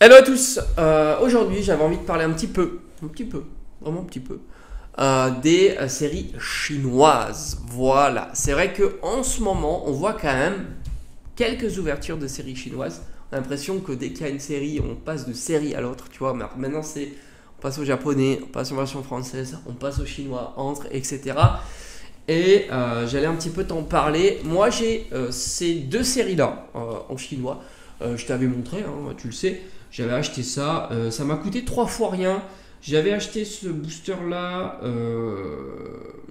Hello à tous. Aujourd'hui, j'avais envie de parler vraiment un petit peu, des séries chinoises. Voilà. C'est vrai que en ce moment, on voit quand même quelques ouvertures de séries chinoises. On a l'impression que dès qu'il y a une série, on passe de série à l'autre. Tu vois, maintenant on passe au japonais, on passe en version française, on passe au chinois, etc. Et j'allais un petit peu t'en parler. Moi, j'ai ces deux séries-là en chinois. Je t'avais montré, hein, tu le sais. J'avais acheté ça. Ça m'a coûté 3 fois rien. J'avais acheté ce booster-là.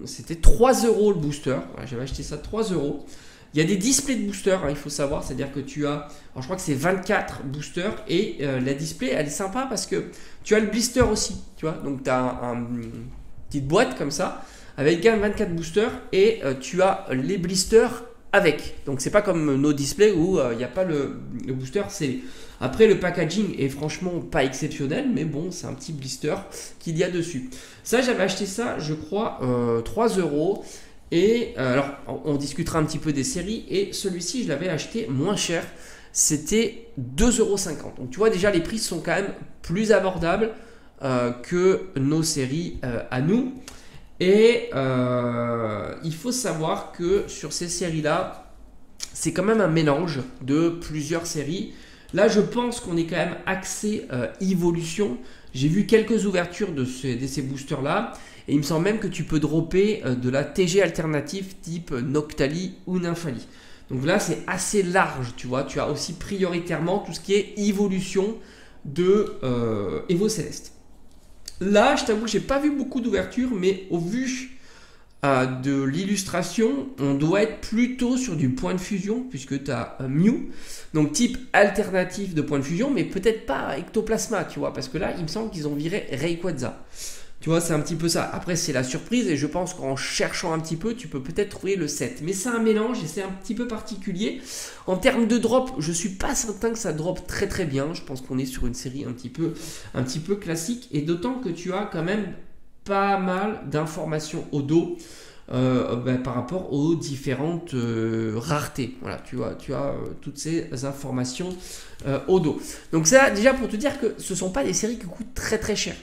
C'était 3 euros le booster. Voilà, j'avais acheté ça 3 euros. Il y a des displays de boosters, hein, il faut savoir. C'est-à-dire que tu as. Alors, je crois que c'est 24 boosters. Et la display, elle est sympa parce que tu as le blister aussi. Tu vois, donc tu as une petite boîte comme ça avec 24 boosters et tu as les blisters avec. Donc c'est pas comme nos displays où il n'y a pas le booster. Après, le packaging est franchement pas exceptionnel, mais bon, c'est un petit blister qu'il y a dessus. Ça, j'avais acheté ça, je crois, 3 euros. Et alors, on discutera un petit peu des séries. Et celui-ci, je l'avais acheté moins cher. C'était 2,50 €. Donc tu vois, déjà, les prix sont quand même plus abordables que nos séries à nous. Et il faut savoir que sur ces séries-là, c'est quand même un mélange de plusieurs séries. Là, je pense qu'on est quand même axé évolution. J'ai vu quelques ouvertures de ces boosters-là. Et il me semble même que tu peux dropper de la TG alternative type Noctali ou Nymphali. Donc là, c'est assez large, tu vois. Tu as aussi prioritairement tout ce qui est évolution de Evo Céleste. Là, je t'avoue que j'ai pas vu beaucoup d'ouvertures, mais au vu de l'illustration, on doit être plutôt sur du point de fusion, puisque tu as Mew, donc type alternatif de point de fusion, mais peut-être pas Ectoplasma, tu vois, parce que là, il me semble qu'ils ont viré Rayquaza. Tu vois, c'est un petit peu ça. Après, c'est la surprise, et je pense qu'en cherchant un petit peu, tu peux peut-être trouver le 7. Mais c'est un mélange, et c'est un petit peu particulier. En termes de drop, je suis pas certain que ça drop très très bien. Je pense qu'on est sur une série un petit peu classique, et d'autant que tu as quand même pas mal d'informations au dos par rapport aux différentes raretés. Voilà, tu as toutes ces informations au dos. Donc ça, déjà pour te dire que ce ne sont pas des séries qui coûtent très très cher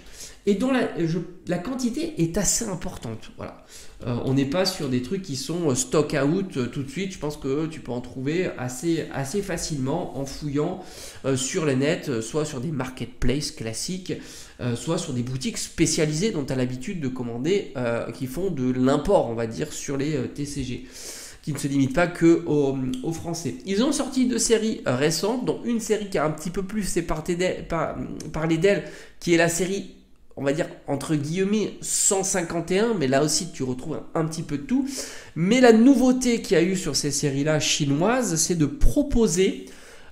et dont la quantité est assez importante. Voilà. On n'est pas sur des trucs qui sont stock out tout de suite. Je pense que tu peux en trouver assez facilement en fouillant sur le net, soit sur des marketplaces classiques, soit sur des boutiques spécialisées dont tu as l'habitude de commander, qui font de l'import, on va dire, sur les TCG, qui ne se limitent pas que aux Français. Ils ont sorti 2 séries récentes, dont une série qui a un petit peu plus parlé d'elle, qui est la série, on va dire, entre guillemets, 151, mais là aussi tu retrouves un petit peu de tout. Mais la nouveauté qu'il y a eu sur ces séries-là chinoises, c'est de proposer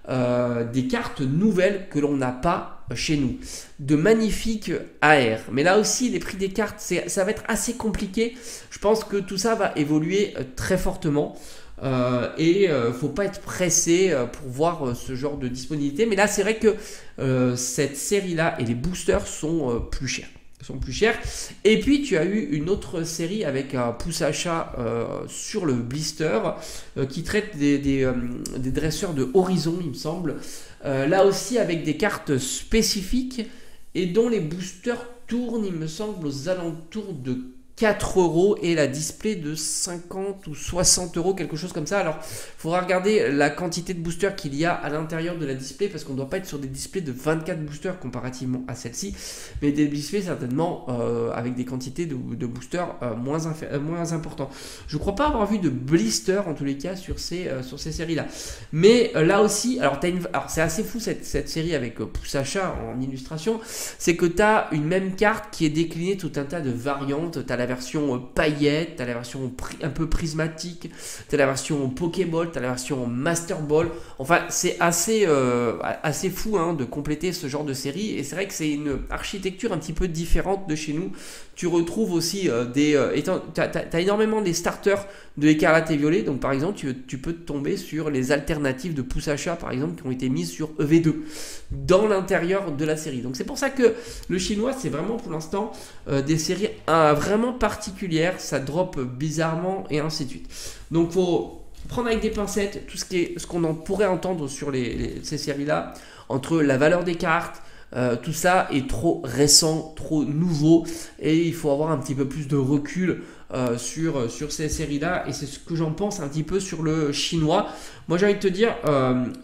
des cartes nouvelles que l'on n'a pas chez nous. De magnifiques AR. Mais là aussi, les prix des cartes, ça va être assez compliqué. Je pense que tout ça va évoluer très fortement. Et faut pas être pressé pour voir ce genre de disponibilité. Mais là, c'est vrai que cette série-là et les boosters sont plus chers. Et puis tu as eu une autre série avec un pouce achat sur le blister qui traite des dresseurs de Horizon, il me semble. Là aussi avec des cartes spécifiques et dont les boosters tournent, il me semble, aux alentours de 4 euros et la display de 50 ou 60 euros, quelque chose comme ça. Alors, il faudra regarder la quantité de boosters qu'il y a à l'intérieur de la display parce qu'on ne doit pas être sur des displays de 24 boosters comparativement à celle-ci, mais des displays certainement avec des quantités de boosters moins importants. Je ne crois pas avoir vu de blister en tous les cas sur ces séries-là. Mais là aussi, alors c'est assez fou cette série avec pouce achat en illustration, c'est que tu as une même carte qui est déclinée tout un tas de variantes. Tu as la version paillette, tu as la version un peu prismatique, tu as la version Pokéball, tu as la version Master Ball. Enfin, c'est assez fou hein, de compléter ce genre de série. Et c'est vrai que c'est une architecture un petit peu différente de chez nous. Tu retrouves aussi tu as énormément des starters de Écarlate et Violet. Donc par exemple, tu peux tomber sur les alternatives de pouce achat, par exemple, qui ont été mises sur EV2 dans l'intérieur de la série. Donc c'est pour ça que le chinois, c'est vraiment pour l'instant des séries vraiment particulières. Ça drop bizarrement et ainsi de suite. Donc faut prendre avec des pincettes tout ce qu'on en pourrait entendre sur ces séries-là, entre la valeur des cartes, tout ça est trop récent, trop nouveau, et il faut avoir un petit peu plus de recul sur ces séries-là, et c'est ce que j'en pense un petit peu sur le chinois. Moi j'ai envie de te dire,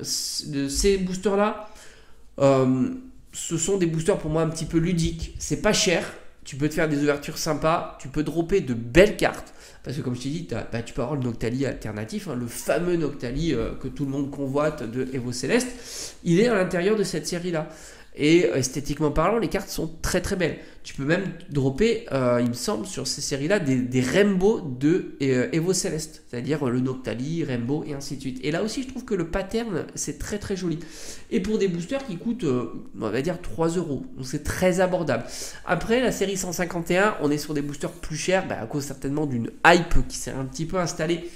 ces boosters-là, ce sont des boosters pour moi un petit peu ludiques, c'est pas cher, tu peux te faire des ouvertures sympas, tu peux dropper de belles cartes. Parce que comme je t'ai dit, tu peux avoir le Noctali alternatif, hein, le fameux Noctali que tout le monde convoite de Evo Céleste. Il est à l'intérieur de cette série-là. Et esthétiquement parlant, les cartes sont très très belles. Tu peux même dropper, il me semble, sur ces séries-là, des Rainbow de Evo Céleste. C'est-à-dire le Noctali, Rainbow et ainsi de suite. Et là aussi, je trouve que le pattern, c'est très très joli. Et pour des boosters qui coûtent, on va dire 3 euros. Donc c'est très abordable. Après, la série 151, on est sur des boosters plus chers, à cause certainement d'une hype qui s'est un petit peu installée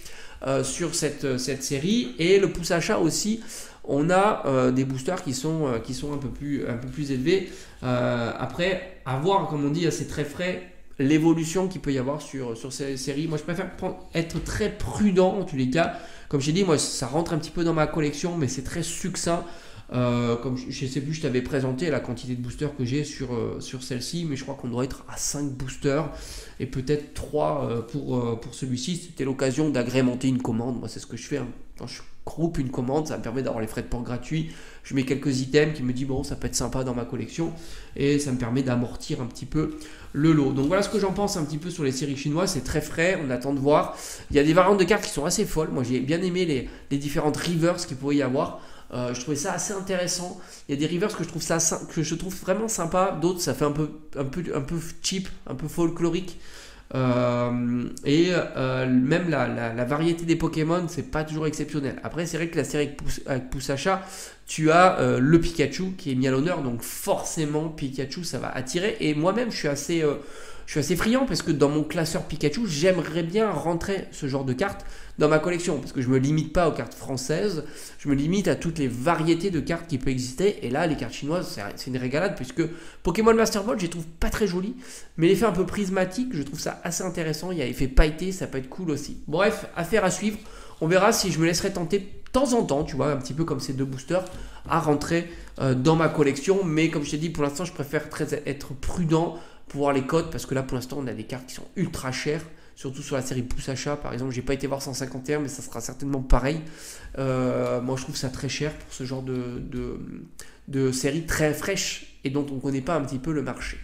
sur cette série. Et le pouce achat aussi, on a des boosters qui sont un peu plus élevés. Après, à voir, comme on dit, c'est très frais, l'évolution qu'il peut y avoir sur ces séries. Moi, je préfère être très prudent en tous les cas. Comme j'ai dit, moi, ça rentre un petit peu dans ma collection, mais c'est très succinct. Comme je ne sais plus, je t'avais présenté la quantité de boosters que j'ai sur celle-ci, mais je crois qu'on doit être à 5 boosters et peut-être 3 pour celui-ci. C'était l'occasion d'agrémenter une commande. Moi, c'est ce que je fais, hein. Quand je groupe une commande, ça me permet d'avoir les frais de port gratuits. Je mets quelques items qui me disent bon, ça peut être sympa dans ma collection, et ça me permet d'amortir un petit peu le lot. Donc voilà ce que j'en pense un petit peu sur les séries chinoises. C'est très frais, on attend de voir. Il y a des variantes de cartes qui sont assez folles. Moi, j'ai bien aimé les différentes reverse qu'il pouvait y avoir. Je trouvais ça assez intéressant. Il y a des reverse que je trouve vraiment sympa. D'autres, ça fait un peu cheap, un peu folklorique. Même la variété des Pokémon, c'est pas toujours exceptionnel. Après, c'est vrai que la série avec pouce achat, tu as le Pikachu qui est mis à l'honneur, donc forcément Pikachu ça va attirer. Et moi-même, je suis assez friand parce que dans mon classeur Pikachu, j'aimerais bien rentrer ce genre de cartes dans ma collection, parce que je me limite pas aux cartes françaises, je me limite à toutes les variétés de cartes qui peuvent exister. Et là, les cartes chinoises, c'est une régalade, puisque Pokémon Master Ball, je les trouve pas très jolies, mais l'effet un peu prismatique, je trouve ça assez intéressant. Il y a l'effet pailleté, ça peut être cool aussi. Bref, affaire à suivre. On verra si je me laisserai tenter de temps en temps, tu vois, un petit peu comme ces deux boosters, à rentrer dans ma collection. Mais comme je t'ai dit, pour l'instant, je préfère être prudent pour voir les codes, parce que là, pour l'instant, on a des cartes qui sont ultra chères. Surtout sur la série pouce achat, par exemple, j'ai pas été voir 151, mais ça sera certainement pareil. Moi, je trouve ça très cher pour ce genre de série très fraîche et dont on connaît pas un petit peu le marché.